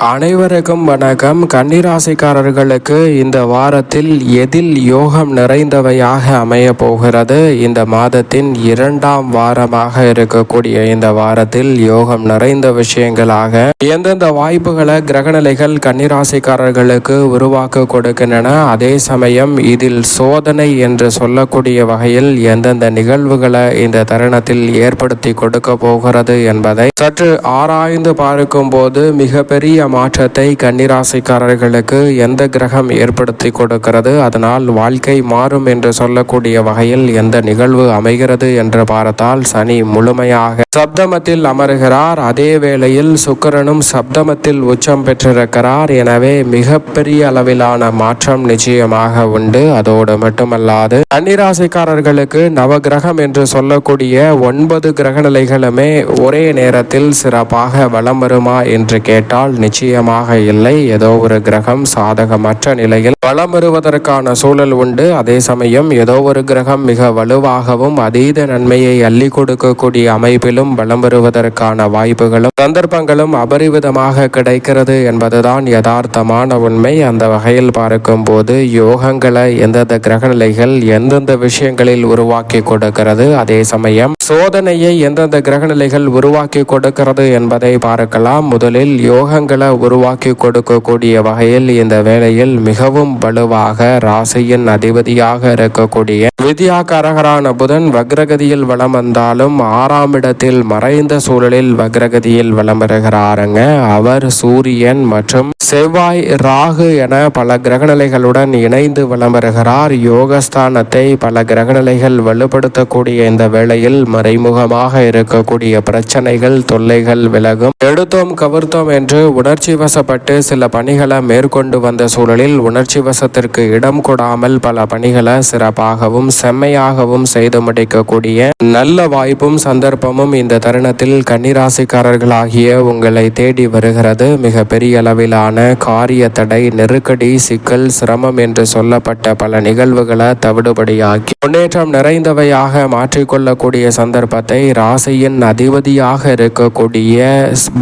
அனைவருக்கும் வணக்கம். கன்னிராசிக்காரர்களுக்கு இந்த வாரத்தில் எதில் யோகம் நிறைந்தவையாக அமைய போகிறது? இந்த மாதத்தின் 2ஆம் வாரமாக இருக்கக்கூடிய இந்த வாரத்தில் யோகம் நிறைந்த விஷயங்களாக எந்தெந்த வாய்ப்புகளை கிரகநிலைகள் கன்னிராசிக்காரர்களுக்கு உருவாக்க கொடுக்கின்றன, அதே சமயம் இதில் சோதனை என்று சொல்லக்கூடிய வகையில் எந்தெந்த நிகழ்வுகளை இந்த தருணத்தில் ஏற்படுத்தி கொடுக்க போகிறது என்பதை சற்று ஆராய்ந்து பார்க்கும் போது மிகப்பெரிய மாற்றத்தை கன்னிராசிக்காரர்களுக்கு எந்த கிரகம் ஏற்படுத்தி கொடுக்கிறது, அதனால் வாழ்க்கை மாறும் என்று சொல்லக்கூடிய வகையில் எந்த நிகழ்வு அமைகிறது என்று பார்த்தால் சனி முழுமையாக சப்தமத்தில் அமர்கிறார். அதே வேளையில் சுக்கிரனும் சப்தமத்தில் உச்சம் பெற்றிருக்கிறார். எனவே மிகப்பெரிய அளவிலான மாற்றம் நிச்சயமாக உண்டு. அதோடு மட்டுமல்லாது கன்னிராசிக்காரர்களுக்கு நவகிரகம் என்று சொல்லக்கூடிய 9 கிரகநிலைகளுமே ஒரே நேரத்தில் சிறப்பாக வலம் வருமா என்று கேட்டால் நிச்சயமாக இல்லை. ஏதோ ஒரு கிரகம் சாதகமற்ற நிலையில் வலம் வருவதற்கான சூழல் உண்டு. அதே சமயம் ஏதோ ஒரு கிரகம் மிக வலுவாகவும் அதீத நன்மையை அள்ளி கொடுக்கக்கூடிய அமைப்பிலும் வலம் வருவதற்கான வாய்ப்புகளும் சந்தர்ப்பங்களும் அபரிவிதமாக கிடைக்கிறது என்பதுதான் யதார்த்தமான உண்மை. அந்த வகையில் பார்க்கும் போது யோகங்களை எந்தெந்த கிரகநிலைகள் எந்தெந்த விஷயங்களில் உருவாக்கி கொடுக்கிறது, அதே சமயம் சோதனையை எந்தெந்த கிரகநிலைகள் உருவாக்கி கொடுக்கிறது என்பதை பார்க்கலாம். முதலில் யோகங்களை உருவாக்கி கொடுக்கக்கூடிய வகையில் இந்த வேளையில் மிகவும் வலுவாக ராசியின் அதிபதியாக இருக்கக்கூடிய வித்யாகாரகரான புதன் வக்ரகதியில் வலம் வந்தாலும் 6ஆம் இடத்தில் மறைந்த சூழலில் வக்ரகதியில் வலம் வருகிறாருங்க. அவர் சூரியன் மற்றும் செவ்வாய், ராகு என பல கிரகநிலைகளுடன் இணைந்து வலம் வருகிறார். யோகஸ்தானத்தை பல கிரகநிலைகள் வலுப்படுத்தக்கூடிய இந்த வேளையில் மறைமுகமாக இருக்கக்கூடிய பிரச்சனைகள் தொல்லைகள் விலகும். எடுத்தோம் கவிர்த்தோம் என்று உணர்ச்சி வசப்பட்டு சில பணிகளை மேற்கொண்டு வந்த சூழலில் உணர்ச்சி வசத்திற்கு இடம் கொடாமல் பல பணிகளை சிறப்பாகவும் செம்மையாகவும் செய்து முடிக்கக்கூடிய நல்ல வாய்ப்பும் சந்தர்ப்பமும் இந்த தருணத்தில் கன்னிராசிக்காரர்களாகிய உங்களை தேடி வருகிறது. மிக பெரிய அளவிலான காரிய தடை, நெருக்கடி, சிக்கல், சிரமம் என்று சொல்லப்பட்ட பல நிகழ்வுகளை தவிடுபடியாக்கி முன்னேற்றம் நிறைந்தவையாக மாற்றிக்கொள்ளக்கூடிய சந்தர்ப்பத்தை ராசியின் அதிபதியாக இருக்கக்கூடிய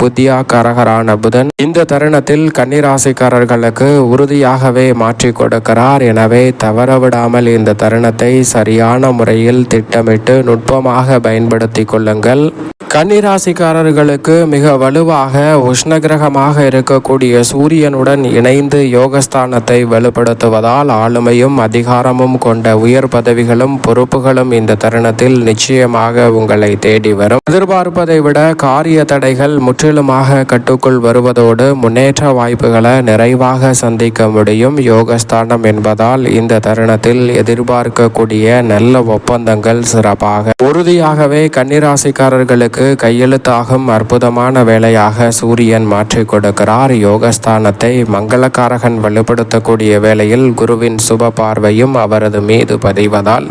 புத்தியாகாரகரான புதன் இந்த தருணத்தில் கன்னிராசிக்காரர்களுக்கு உறுதியாகவே மாற்றி கொடுக்கிறார். எனவே தவறவிடாமல் இந்த தருணத்தை சரியான முறையில் திட்டமிட்டு நுட்பமாக பயன்படுத்தி கொள்ளுங்கள். கன்னிராசிக்காரர்களுக்கு மிக வலுவாக உஷ்ணகிரகமாக இருக்கக்கூடிய சூரியனுடன் இணைந்து யோகஸ்தானத்தை வலுப்படுத்துவதால் ஆளுமையும் அதிகாரமும் கொண்ட உயர் பதவிகளும் பொறுப்புகளும் இந்த தருணத்தில் நிச்சயமாக உங்களை தேடி வரும். எதிர்பார்ப்பதை விட காரிய தடைகள் முற்றிலுமாக கட்டுக்குள் வருவதோடு முன்னேற்ற வாய்ப்புகளை நிறைவாக சந்திக்க முடியும். யோகஸ்தானம் என்பதால் இந்த தருணத்தில் எதிர்பார்க்கக்கூடிய நல்ல ஒப்பந்தங்கள் சிறப்பாக உறுதியாகவே கன்னிராசிக்காரர்களுக்கு கையெழுத்தாகும் அற்புதமான வேளையாக சூரியன் மாற்றிக் கொடுக்கிறார். யோகஸ்தானத்தை மங்களகாரகன் வலுப்படுத்தக்கூடிய வேளையில் குருவின் சுப பார்வையும் அவரது மீது பதிவதால்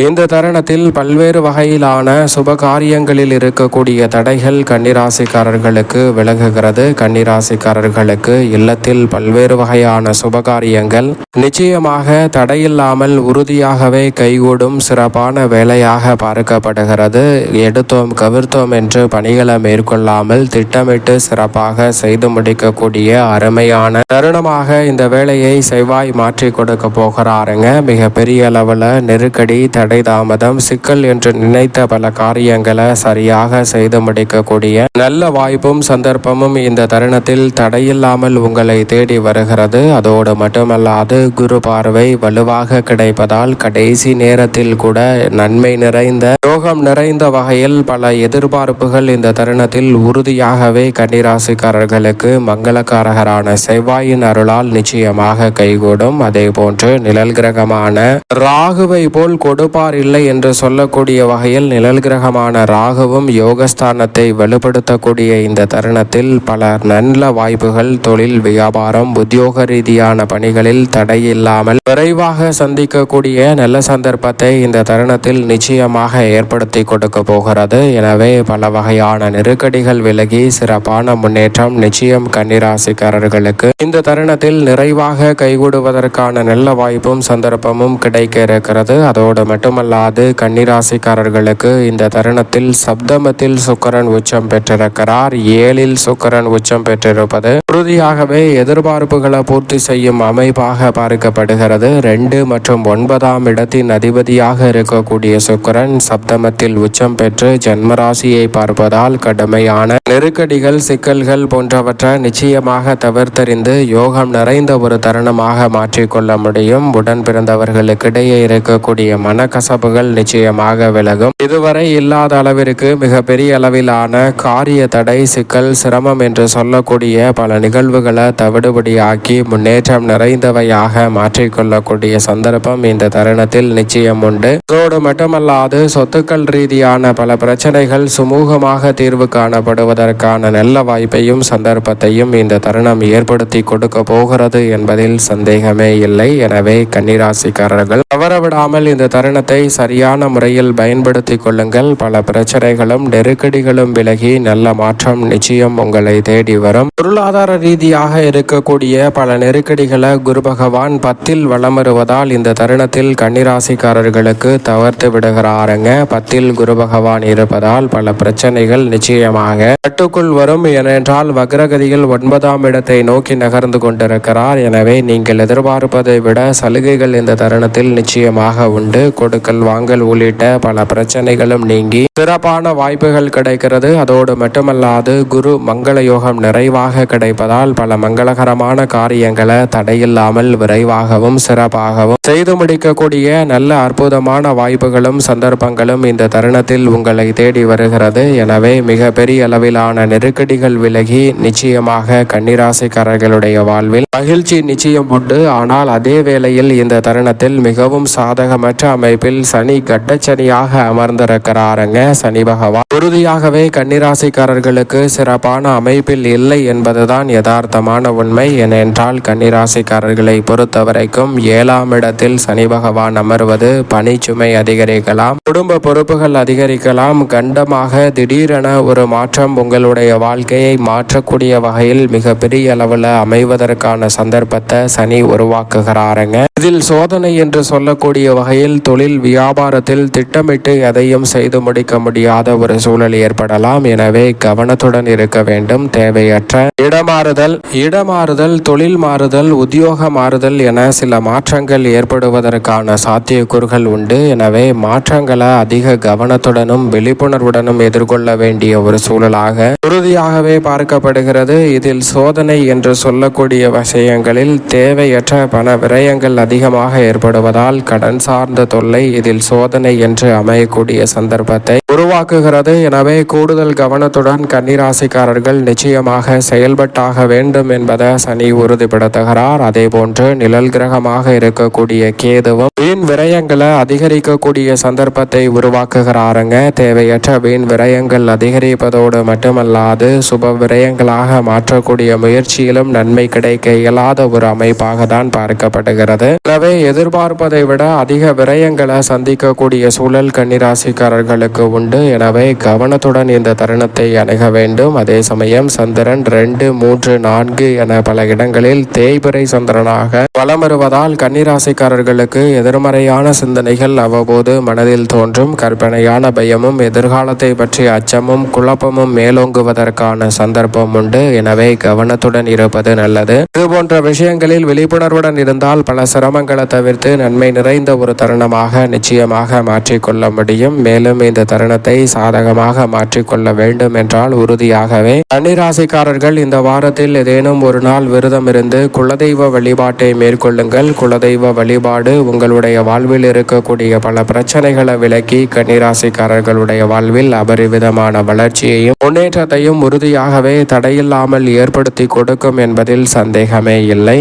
இந்த தருணத்தில் பல்வேறு வகையிலான சுப காரியங்களில் இருக்கக்கூடிய தடைகள் கன்னிராசிக்காரர்களுக்கு விலகுகிறது. கன்னிராசிக்காரர்களுக்கு இல்லத்தில் பல்வேறு வகையான சுபகாரியங்கள் நிச்சயமாக தடையில்லாமல் உறுதியாகவே கைகூடும் சிறப்பான வேலையாக பார்க்கப்படுகிறது. எடுத்தோம் கவிர்த்தோம் என்று பணிகளை மேற்கொள்ளாமல் திட்டமிட்டு சிறப்பாக செய்து முடிக்கக்கூடிய அருமையான தருணமாக இந்த வேலையை செவ்வாய் மாற்றி கொடுக்க போகிறாருங்க. மிக பெரிய அளவில் நெருக்கடி, தடை தாமதம், சிக்கல் என்று நினைத்த பல காரியங்களை சரியாக செய்து முடிக்கக்கூடிய நல்ல வாய்ப்பும் சந்தர்ப்பமும் இந்த தருணத்தில் தடையில்லாமல் உங்களை தேடி வருகிறது. அதோடு மட்டுமல்லாது குரு பார்வை வலுவாக கிடைப்பதால் கடைசி நேரத்தில் கூட நன்மை நிறைந்த யோகம் நிறைந்த வகையில் பல எதிர்பார்ப்புகள் இந்த தருணத்தில் உறுதியாகவே கன்னிராசிக்காரர்களுக்கு மங்களகாரகரான செவ்வாயின் அருளால் நிச்சயமாக கைகூடும். அதே போன்று நிழல் கிரகமான ராகுவை போல் கொடுப்பார் இல்லை என்று சொல்லக்கூடிய வகையில் நிழல் கிரகமான ராகுவும் யோகஸ்தானத்தை வலுப்படுத்தக்கூடிய இந்த தருணத்தில் பல நல்ல வாய்ப்புகள் தொழில், வியாபாரம், உத்தியோக ரீதியான பணிகளில் தடையில்லாமல் விரைவாக சந்திக்கக்கூடிய நல்ல சந்தர்ப்பத்தை இந்த தருணத்தில் நிச்சயமாக ஏற்படுத்தி கொடுக்க போகிறது. எனவே பல வகையான நெருக்கடிகள் விலகி சிறப்பான முன்னேற்றம் நிச்சயம் கன்னிராசிக்காரர்களுக்கு இந்த தருணத்தில் நிறைவாக கைகூடுவதற்கான நல்ல வாய்ப்பும் சந்தர்ப்பமும் கிடைக்க இருக்கிறது. அதோடு மட்டும் மட்டுமல்லாது கன்னிராசிக்காரர்களுக்கு இந்த தருணத்தில் சப்தமத்தில் சுக்கிரன் உச்சம் பெற்றிருக்கிறார். 7ல் சுக்கிரன் உச்சம் பெற்றிருப்பது உறுதியாகவே எதிர்பார்ப்புகளை பூர்த்தி செய்யும் அமைப்பாக பார்க்கப்படுகிறது. 2 மற்றும் 9ஆம் இடத்தின் அதிபதியாக இருக்கக்கூடிய சுக்கிரன் சப்தமத்தில் உச்சம் பெற்று ஜென்மராசியை பார்ப்பதால் கடுமையான நெருக்கடிகள், சிக்கல்கள் போன்றவற்றை நிச்சயமாக தவிர்த்தறிந்து யோகம் நிறைந்த ஒரு தருணமாக மாற்றிக்கொள்ள முடியும். உடன் பிறந்தவர்களுக்கிடையே இருக்கக்கூடிய மனக்கசப்புகள் நிச்சயமாக விலகும். இதுவரை இல்லாத அளவிற்கு மிகப்பெரிய அளவிலான காரிய தடை, சிக்கல், சிரமம் என்று சொல்லக்கூடிய பல நிகழ்வுகளை தவிடுபடியாக்கி முன்னேற்றம் நிறைந்தவையாக மாற்றிக்கொள்ளக்கூடிய சந்தர்ப்பம் இந்த தருணத்தில் நிச்சயம் உண்டு. அதோடு மட்டுமல்லாது சொத்துக்கள் ரீதியான பல பிரச்சனைகள் சுமூகமாக தீர்வு காணப்படுவதற்கான நல்ல வாய்ப்பையும் சந்தர்ப்பத்தையும் இந்த தருணம் ஏற்படுத்தி கொடுக்க போகிறது என்பதில் சந்தேகமே இல்லை. எனவே கன்னிராசிக்காரர்கள் தவறவிடாமல் இந்த தருணத்தை சரியான முறையில் பயன்படுத்தி கொள்ளுங்கள். பல பிரச்சனைகளும் நெருக்கடிகளும் விலகி நல்ல மாற்றம் நிச்சயம் உங்களை தேடி வரும். பொருளாதார ரீதியாக இருக்கக்கூடிய பல நெருக்கடிகளை குரு பகவான் 10ல் வலம் வருவதால் இந்த தருணத்தில் கன்னிராசிக்காரர்களுக்கு தவிர்த்து விடுகிறாருங்க. 10ல் குரு பகவான் இருப்பதால் பல பிரச்சனைகள் நிச்சயமாக கட்டுக்குள் வரும். ஏனென்றால் வக்ரகதியில் 9ஆம் இடத்தை நோக்கி நகர்ந்து கொண்டிருக்கிறார். எனவே நீங்கள் எதிர்பார்ப்பதை விட சலுகைகள் இந்த தருணத்தில் நிச்சயமாக உண்டு. கொடுக்கல் வாங்கல் உள்ளிட்ட பல பிரச்சனைகளும் நீங்கி சிறப்பான வாய்ப்புகள் கிடைக்கிறது. அதோடு மட்டுமல்லாது குரு மங்கள யோகம் நிறைவாக கிடைப்பதால் பல மங்களகரமான காரியங்களை தடையில்லாமல் விரைவாகவும் சிறப்பாகவும் செய்து முடிக்கக்கூடிய நல்ல அற்புதமான வாய்ப்புகளும் சந்தர்ப்பங்களும் இந்த தருணத்தில் உங்களை தேடி வருகிறது. எனவே மிக பெரிய அளவிலான நெருக்கடிகள் விலகி நிச்சயமாக கன்னிராசிக்காரர்களுடைய வாழ்வில் மகிழ்ச்சி நிச்சயம் உண்டு. ஆனால் அதே வேளையில் இந்த தருணத்தில் மிகவும் சாதகமற்ற அமைப்பில் சனி கட்டச்சனியாக அமர்ந்திருக்கிறாருங்க. சனி பகவான் உறுதியாகவே கன்னிராசிக்காரர்களுக்கு சிறப்பான அமைப்பில் இல்லை என்பதுதான் யதார்த்தமான உண்மை. ஏனென்றால் கன்னிராசிக்காரர்களை பொறுத்தவரைக்கும் 7ஆம் இடத்தில் சனி பகவான் அமர்வது பணிச்சுமை அதிகரிக்கலாம், குடும்ப பொறுப்புகள் அதிகரிக்கலாம், கண்டமாக திடீரென ஒரு மாற்றம் உங்களுடைய வாழ்க்கையை மாற்றக்கூடிய வகையில் மிக பெரிய அளவில் அமைவதற்கான சந்தர்ப்பத்தை சனி உருவாக்குகிறாருங்க. இதில் சோதனை என்று சொல்லக்கூடிய வகையில் தொழில் வியாபாரத்தில் திட்டமிட்டு எதையும் செய்து முடிக்க முடியாத ஒரு சூழல் ஏற்படலாம். எனவே கவனத்துடன் இருக்க வேண்டும். தேவையற்ற இடமாறுதல், தொழில் மாறுதல், உத்தியோக மாறுதல் என சில மாற்றங்கள் ஏற்படுவதற்கான சாத்தியக்கூறுகள் உண்டு. எனவே மாற்றங்களை அதிக கவனத்துடனும் விழிப்புணர்வுடனும் எதிர்கொள்ள வேண்டிய ஒரு சூழலாக உறுதியாகவே பார்க்கப்படுகிறது. இதில் சோதனை என்று சொல்லக்கூடிய விஷயங்களில் தேவையற்ற பண விரயங்கள் அதிகமாக ஏற்படுவதால் கடன் சார்ந்த தொல்லை இதில் சோதனை என்று அமையக்கூடிய சந்தர்ப்பத்தை உருவாக்குகிறது. எனவே கூடுதல் கவனத்துடன் கன்னிராசிக்காரர்கள் நிச்சயமாக செயல்பட்டாக வேண்டும் என்பதை சனி உறுதிப்படுத்துகிறார். அதே போன்று நிழல் கிரகமாக இருக்கக்கூடிய கேதுவும் வீண் விரயங்களை அதிகரிக்கக்கூடிய சந்தர்ப்பத்தை உருவாக்குகிறாருங்க. தேவையற்ற வீண் விரயங்கள் அதிகரிப்பதோடு மட்டுமல்லாது சுப விரயங்களாக மாற்றக்கூடிய முயற்சியிலும் நன்மை கிடைக்க இயலாத ஒரு அமைப்பாக தான் பார்க்கப்படுகிறது. எனவே எதிர்பார்ப்பதை விட அதிக விரயங்களை சந்திக்கக்கூடிய சூழல் கன்னிராசிக்காரர்களுக்கு உண்டு. எனவே கவனத்துடன் இந்த தருணத்தை அணுக வேண்டும். அதே சமயம் சந்திரன் 2, 3, 4 என பல இடங்களில் தேய்பிறை சந்திரனாக வலம் வருவதால் கன்னிராசிக்காரர்களுக்கு எதிர்மறையான சிந்தனைகள் அவ்வப்போது மனதில் தோன்றும். கற்பனையான பயமும் எதிர்காலத்தை பற்றிய அச்சமும் குழப்பமும் மேலோங்குவதற்கான சந்தர்ப்பம் உண்டு. எனவே கவனத்துடன் இருப்பது நல்லது. இதுபோன்ற விஷயங்களில் விழிப்புணர்வுடன் இருந்தால் பல சிரமங்களை தவிர்த்து நன்மை நிறைந்த ஒரு தருணமாக நிச்சயமாக மாற்றிக்கொள்ள முடியும். மேலும் இந்த தருணத்தை சாதகமாக மாற்றிக்கொள்ள வேண்டும் என்றால் உறுதியாகவே கன்னிராசிக்காரர்கள் இந்த வாரத்தில் ஏதேனும் ஒரு நாள் விரதம் இருந்து குலதெய்வ வழிபாட்டை மேற்கொள்ளுங்கள். குலதெய்வ வழிபாடு உங்களுடைய வாழ்வில் இருக்கக்கூடிய பல பிரச்சனைகளை விலக்கி கன்னிராசிக்காரர்களுடைய வாழ்வில் அபரிவிதமான வளர்ச்சியையும் முன்னேற்றத்தையும் உறுதியாகவே தடையில்லாமல் ஏற்படுத்தி கொடுக்கும் என்பதில் சந்தேகமே இல்லை.